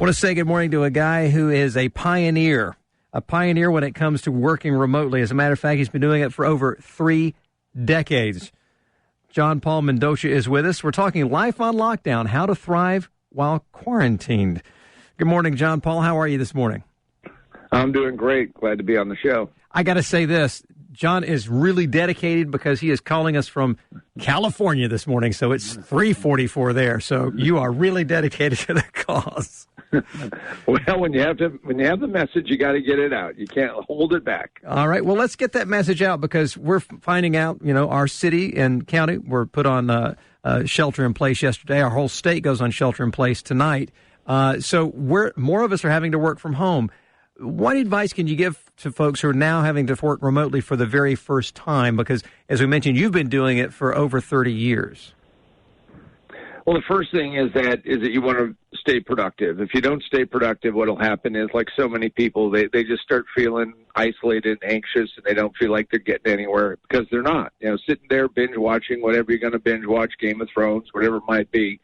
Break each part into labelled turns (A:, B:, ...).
A: want to say good morning to a guy who is a pioneer when it comes to working remotely. As a matter of fact, he's been doing it for over 3 decades. John Paul Mendocha is with us. We're talking life on lockdown, how to thrive while quarantined. Good morning, John Paul. How are you this morning?
B: I'm doing great. Glad to be on the show.
A: I got to say this. John is really dedicated because he is calling us from California this morning, so it's 3:44 there. So you are really dedicated to the cause.
B: Well, when you have the message, you got to get it out. You can't hold it back.
A: All right. Well, let's get that message out because we're finding out, our city and county were put on shelter in place yesterday. Our whole state goes on shelter in place tonight. So more of us are having to work from home. What advice can you give to folks who are now having to work remotely for the very first time? Because, as we mentioned, you've been doing it for over 30 years.
B: Well, the first thing is that you want to stay productive. If you don't stay productive, what will happen is, like so many people, they just start feeling isolated and anxious, and they don't feel like they're getting anywhere because they're not. Sitting there binge watching whatever you're going to binge watch, Game of Thrones, whatever it might be,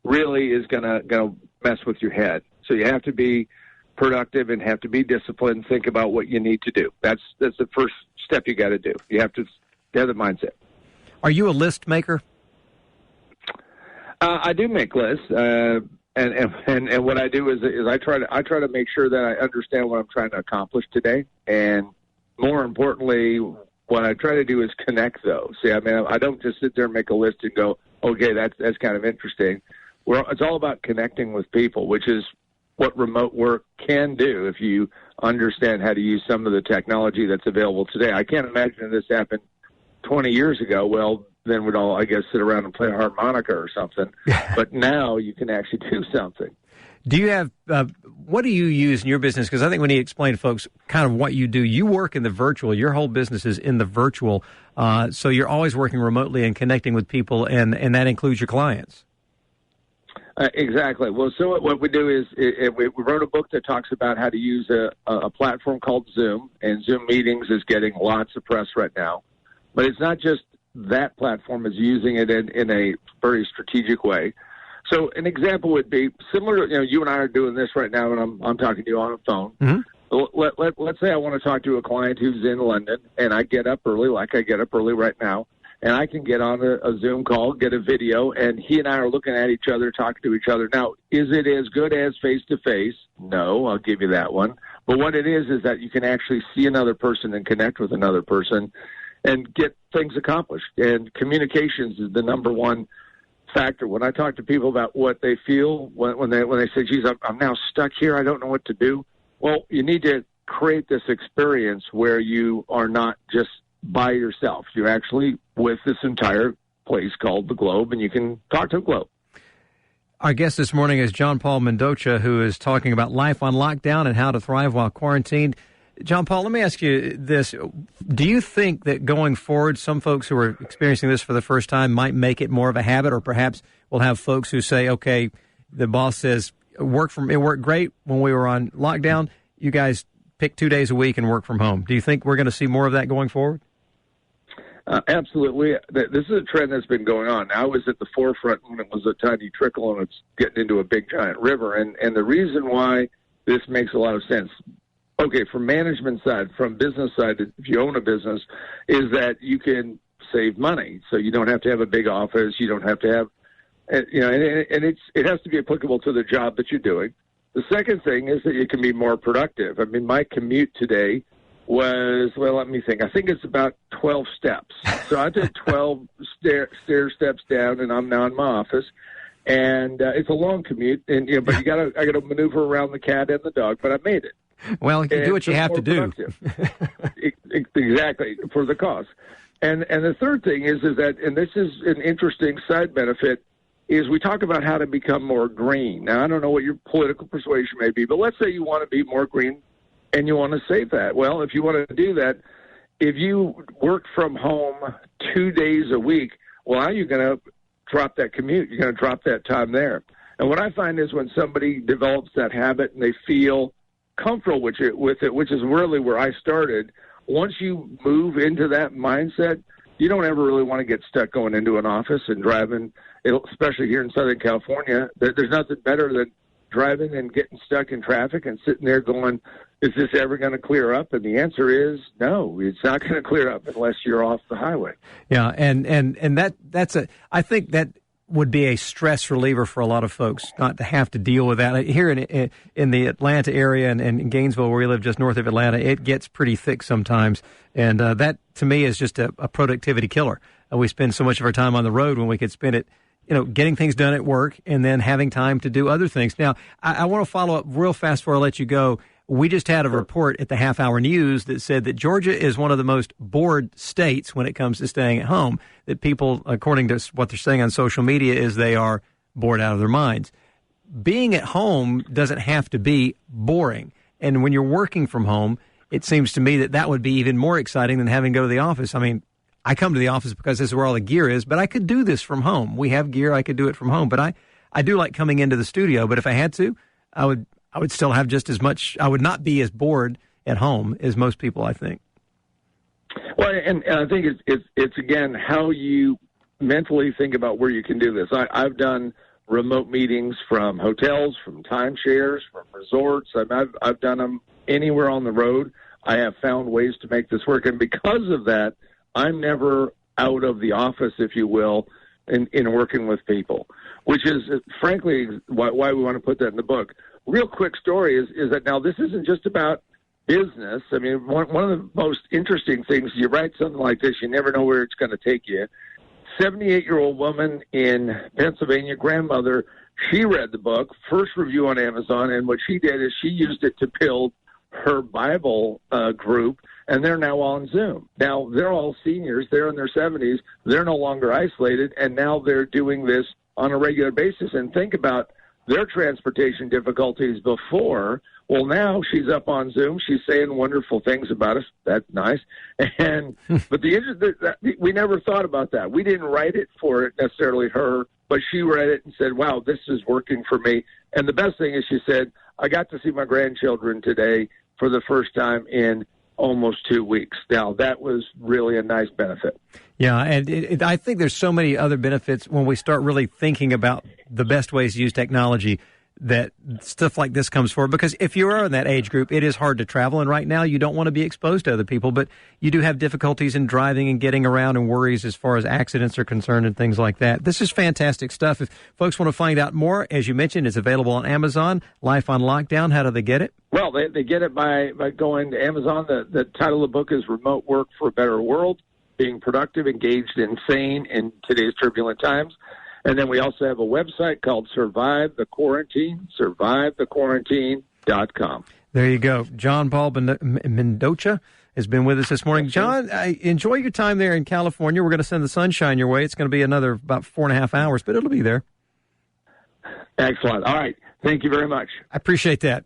B: really is going to mess with your head. So you have to be productive and have to be disciplined. Think about what you need to do. That's the first step you got to do. You have to have the mindset.
A: Are you a list maker?
B: I do make lists, and what I do is I try to make sure that I understand what I'm trying to accomplish today, and more importantly, what I try to do is connect those. See, I don't just sit there and make a list and go, okay, that's kind of interesting. It's all about connecting with people, which is what remote work can do if you understand how to use some of the technology that's available today. I can't imagine if this happened 20 years ago. Well, then we'd all, I guess, sit around and play a harmonica or something. But now you can actually do something.
A: Do you have, what do you use in your business? Because I think we need to explain to folks kind of what you do. You work in the virtual. Your whole business is in the virtual. So you're always working remotely and connecting with people, and that includes your clients.
B: Exactly. Well, so what we do is we wrote a book that talks about how to use a platform called Zoom, and Zoom meetings is getting lots of press right now. But it's not just that platform, is using it in a very strategic way. So an example would be similar. You and I are doing this right now, and I'm talking to you on a phone. Mm-hmm. Let's say I want to talk to a client who's in London, and I get up early, like I get up early right now, and I can get on a Zoom call, get a video, and he and I are looking at each other, talking to each other. Now, is it as good as face-to-face? No, I'll give you that one. But what it is that you can actually see another person and connect with another person and get things accomplished. And communications is the number one factor. When I talk to people about what they feel when they say, geez, I'm now stuck here, I don't know what to do. Well, you need to create this experience where you are not just by yourself. You're actually with this entire place called the globe, and you can talk to the globe.
A: Our guest this morning is John Paul Mendocha, who is talking about life on lockdown and how to thrive while quarantined. John Paul, let me ask you this. Do you think that going forward, some folks who are experiencing this for the first time might make it more of a habit, or perhaps we'll have folks who say, okay, the boss says, it worked great when we were on lockdown. You guys pick 2 days a week and work from home. Do you think we're going to see more of that going forward?
B: Absolutely. This is a trend that's been going on. I was at the forefront when it was a tiny trickle and it's getting into a big giant river. And the reason why this makes a lot of sense, okay, from management side, from business side, if you own a business, is that you can save money. So you don't have to have a big office. You don't have to have, and it has to be applicable to the job that you're doing. The second thing is that you can be more productive. I mean, my commute today was, well, let me think. I think it's about 12 steps. So I took 12 stair steps down, and I'm now in my office. And it's a long commute, and but I got to maneuver around the cat and the dog, but I made it.
A: Well, you do what you have to do.
B: Exactly, for the cause. And the third thing is that, and this is an interesting side benefit, is we talk about how to become more green. Now, I don't know what your political persuasion may be, but let's say you want to be more green and you want to save that. Well, if you want to do that, if you work from home 2 days a week, well, now you're going to drop that commute. You're going to drop that time there. And what I find is when somebody develops that habit and they feel comfortable with it, which is really where I started, once you move into that mindset, you don't ever really want to get stuck going into an office and driving, especially here in Southern California. There's nothing better than driving and getting stuck in traffic and sitting there going, is this ever going to clear up? And the answer is no, it's not going to clear up unless you're off the highway.
A: Yeah, and that's I think that would be a stress reliever for a lot of folks not to have to deal with that. Here in the Atlanta area and in Gainesville, where we live just north of Atlanta, it gets pretty thick sometimes. And that, to me, is just a productivity killer. We spend so much of our time on the road when we could spend it, getting things done at work and then having time to do other things. Now, I want to follow up real fast before I let you go. We just had a report at the half-hour news that said that Georgia is one of the most bored states when it comes to staying at home, that people, according to what they're saying on social media, is they are bored out of their minds. Being at home doesn't have to be boring. And when you're working from home, it seems to me that would be even more exciting than having to go to the office. I mean, I come to the office because this is where all the gear is, but I could do this from home. We have gear. I could do it from home. But I do like coming into the studio. But if I had to, I would still have just as much. I would not be as bored at home as most people, I think.
B: Well, and I think it's again how you mentally think about where you can do this. I've done remote meetings from hotels, from timeshares, from resorts. I've done them anywhere on the road. I have found ways to make this work, and because of that, I'm never out of the office, if you will, in working with people, which is frankly why we want to put that in the book. Real quick story is that now this isn't just about business. I mean, one of the most interesting things, you write something like this, you never know where it's going to take you. 78-year-old woman in Pennsylvania, grandmother, she read the book, first review on Amazon, and what she did is she used it to build her Bible group, and they're now on Zoom. Now, they're all seniors. They're in their 70s. They're no longer isolated, and now they're doing this on a regular basis. And think about their transportation difficulties before. Well, now she's up on Zoom. She's saying wonderful things about us. That's nice. But we never thought about that. We didn't write it for it necessarily her, but she read it and said, wow, this is working for me. And the best thing is she said, I got to see my grandchildren today for the first time in almost 2 weeks. Now, that was really a nice benefit.
A: Yeah, and I think there's so many other benefits when we start really thinking about the best ways to use technology that stuff like this comes forward. Because if you are in that age group, it is hard to travel. And right now, you don't want to be exposed to other people, but you do have difficulties in driving and getting around and worries as far as accidents are concerned and things like that. This is fantastic stuff. If folks want to find out more, as you mentioned, it's available on Amazon. Life on Lockdown. How do they get it? Well,
B: they get it by going to Amazon. The title of the book is Remote Work for a Better World, Being Productive, Engaged, and Sane in Today's Turbulent Times. And then we also have a website called Survive the Quarantine, survivethequarantine.com.
A: There you go. John Paul Mendocha has been with us this morning. John, enjoy your time there in California. We're going to send the sunshine your way. It's going to be another about 4.5 hours, but it'll be there.
B: Excellent. All right. Thank you very much.
A: I appreciate that.